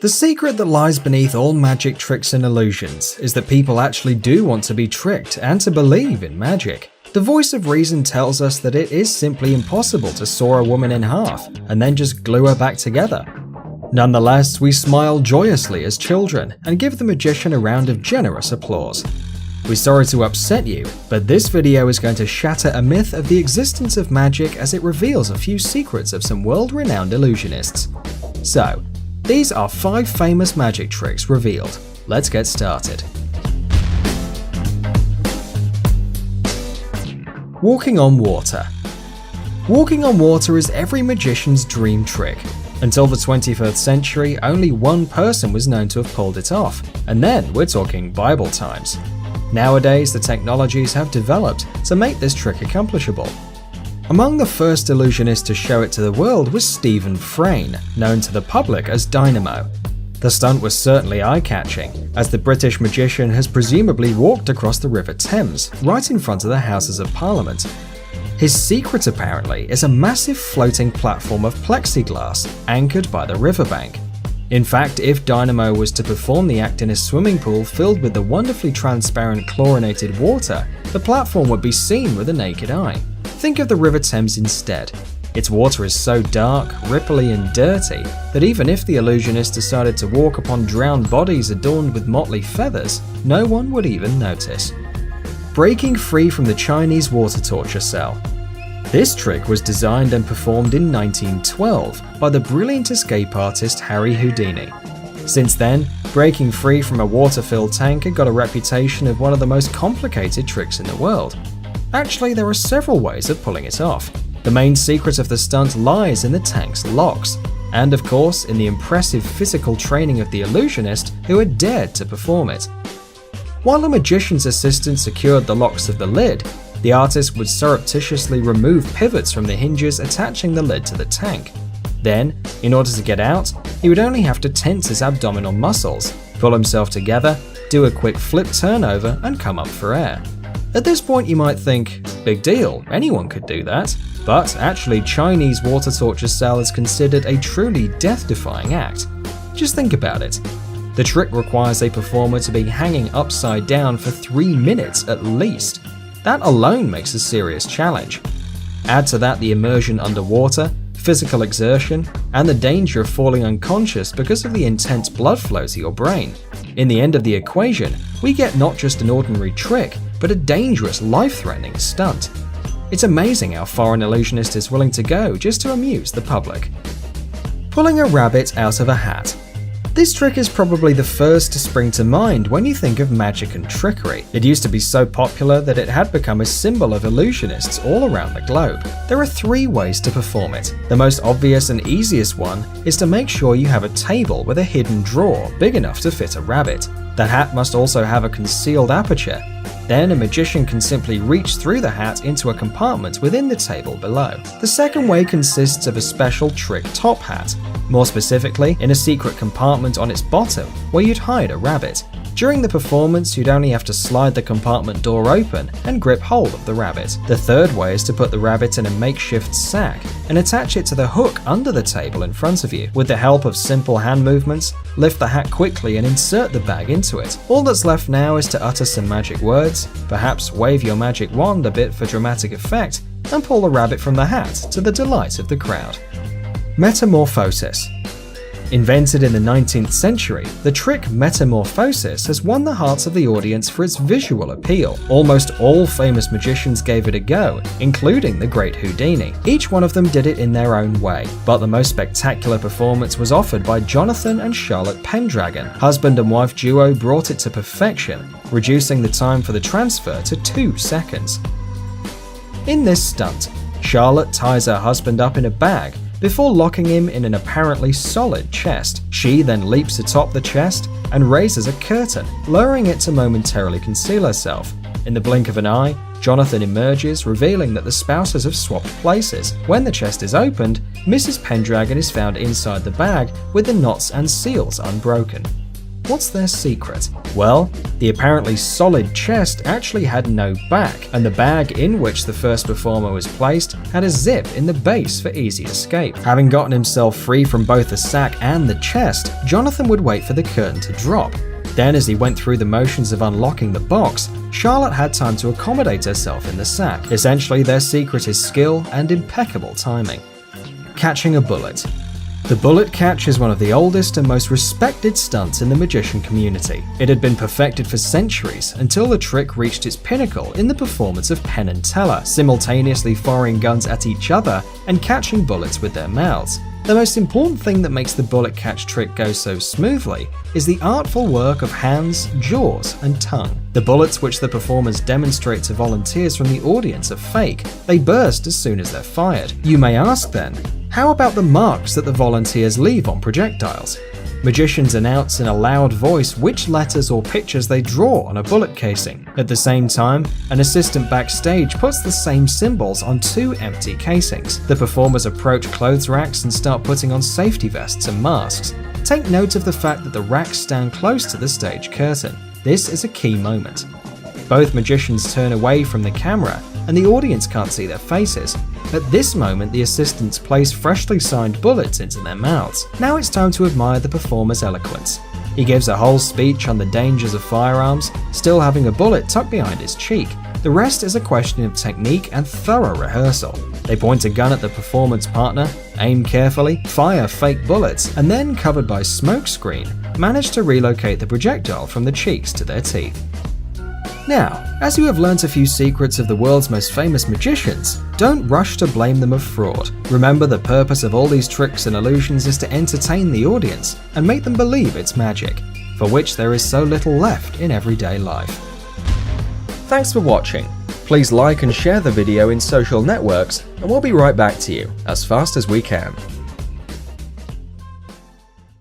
The secret that lies beneath all magic tricks and illusions is that people actually do want to be tricked and to believe in magic. The voice of reason tells us that it is simply impossible to saw a woman in half and then just glue her back together. Nonetheless, we smile joyously as children and give the magician a round of generous applause. We're sorry to upset you, but this video is going to shatter a myth of the existence of magic as it reveals a few secrets of some world-renowned illusionists. So, these are 5 famous magic tricks revealed. Let's get started. Walking on water. Walking on water is every magician's dream trick. Until the 21st century, only one person was known to have pulled it off, and then we're talking Bible times. Nowadays, the technologies have developed to make this trick accomplishable. Among the first illusionists to show it to the world was Stephen Frayne, known to the public as Dynamo. The stunt was certainly eye-catching, as the British magician has presumably walked across the River Thames, right in front of the Houses of Parliament. His secret apparently is a massive floating platform of plexiglass anchored by the riverbank. In fact, if Dynamo was to perform the act in a swimming pool filled with the wonderfully transparent chlorinated water, the platform would be seen with the naked eye. Think of the River Thames instead. Its water is so dark, ripply and dirty that even if the illusionist decided to walk upon drowned bodies adorned with motley feathers, no one would even notice. Breaking free from the Chinese water torture cell. This trick was designed and performed in 1912 by the brilliant escape artist Harry Houdini. Since then, breaking free from a water-filled tanker got a reputation of one of the most complicated tricks in the world. Actually, there are several ways of pulling it off. The main secret of the stunt lies in the tank's locks, and of course in the impressive physical training of the illusionist who had dared to perform it. While a magician's assistant secured the locks of the lid, the artist would surreptitiously remove pivots from the hinges attaching the lid to the tank. Then, in order to get out, he would only have to tense his abdominal muscles, pull himself together, do a quick flip turnover, and come up for air. At this point you might think, big deal, anyone could do that. But actually, Chinese water torture cell is considered a truly death-defying act. Just think about it. The trick requires a performer to be hanging upside down for 3 minutes at least. That alone makes a serious challenge. Add to that the immersion underwater, physical exertion, and the danger of falling unconscious because of the intense blood flow to your brain. In the end of the equation, we get not just an ordinary trick, but a dangerous, life-threatening stunt. It's amazing how far an illusionist is willing to go just to amuse the public. Pulling a rabbit out of a hat. This trick is probably the first to spring to mind when you think of magic and trickery. It used to be so popular that it had become a symbol of illusionists all around the globe. There are 3 ways to perform it. The most obvious and easiest one is to make sure you have a table with a hidden drawer big enough to fit a rabbit. The hat must also have a concealed aperture. Then a magician can simply reach through the hat into a compartment within the table below. The second way consists of a special trick top hat, more specifically in a secret compartment on its bottom where you'd hide a rabbit. During the performance, you'd only have to slide the compartment door open and grip hold of the rabbit. The third way is to put the rabbit in a makeshift sack and attach it to the hook under the table in front of you. With the help of simple hand movements, lift the hat quickly and insert the bag into it. All that's left now is to utter some magic words, perhaps wave your magic wand a bit for dramatic effect, and pull the rabbit from the hat to the delight of the crowd. Metamorphosis. Invented in the 19th century, the trick metamorphosis has won the hearts of the audience for its visual appeal. Almost all famous magicians gave it a go, including the great Houdini. Each one of them did it in their own way, but the most spectacular performance was offered by Jonathan and Charlotte Pendragon. Husband and wife duo brought it to perfection, reducing the time for the transfer to 2 seconds. In this stunt, Charlotte ties her husband up in a bag before locking him in an apparently solid chest. She then leaps atop the chest and raises a curtain, lowering it to momentarily conceal herself. In the blink of an eye, Jonathan emerges, revealing that the spouses have swapped places. When the chest is opened, Mrs. Pendragon is found inside the bag with the knots and seals unbroken. what's their secret? Well, the apparently solid chest actually had no back, and the bag in which the first performer was placed had a zip in the base for easy escape. Having gotten himself free from both the sack and the chest, Jonathan would wait for the curtain to drop. Then, as he went through the motions of unlocking the box, Charlotte had time to accommodate herself in the sack. Essentially, their secret is skill and impeccable timing. Catching a bullet. The bullet catch is one of the oldest and most respected stunts in the magician community. It had been perfected for centuries until the trick reached its pinnacle in the performance of Penn and Teller, simultaneously firing guns at each other and catching bullets with their mouths. The most important thing that makes the bullet catch trick go so smoothly is the artful work of hands, jaws, and tongue. The bullets which the performers demonstrate to volunteers from the audience are fake. They burst as soon as they're fired. You may ask then, how about the marks that the volunteers leave on projectiles? Magicians announce in a loud voice which letters or pictures they draw on a bullet casing. At the same time, an assistant backstage puts the same symbols on 2 empty casings. The performers approach clothes racks and start putting on safety vests and masks. Take note of the fact that the racks stand close to the stage curtain. This is a key moment. Both magicians turn away from the camera and the audience can't see their faces. At this moment, the assistants place freshly signed bullets into their mouths. Now it's time to admire the performer's eloquence. He gives a whole speech on the dangers of firearms, still having a bullet tucked behind his cheek. The rest is a question of technique and thorough rehearsal. They point a gun at the performance partner, aim carefully, fire fake bullets, and then, covered by smoke screen, manage to relocate the projectile from the cheeks to their teeth. Now, as you have learnt a few secrets of the world's most famous magicians, don't rush to blame them of fraud. Remember, the purpose of all these tricks and illusions is to entertain the audience and make them believe it's magic, for which there is so little left in everyday life. Thanks for watching. Please like and share the video in social networks, and we'll be right back to you as fast as we can.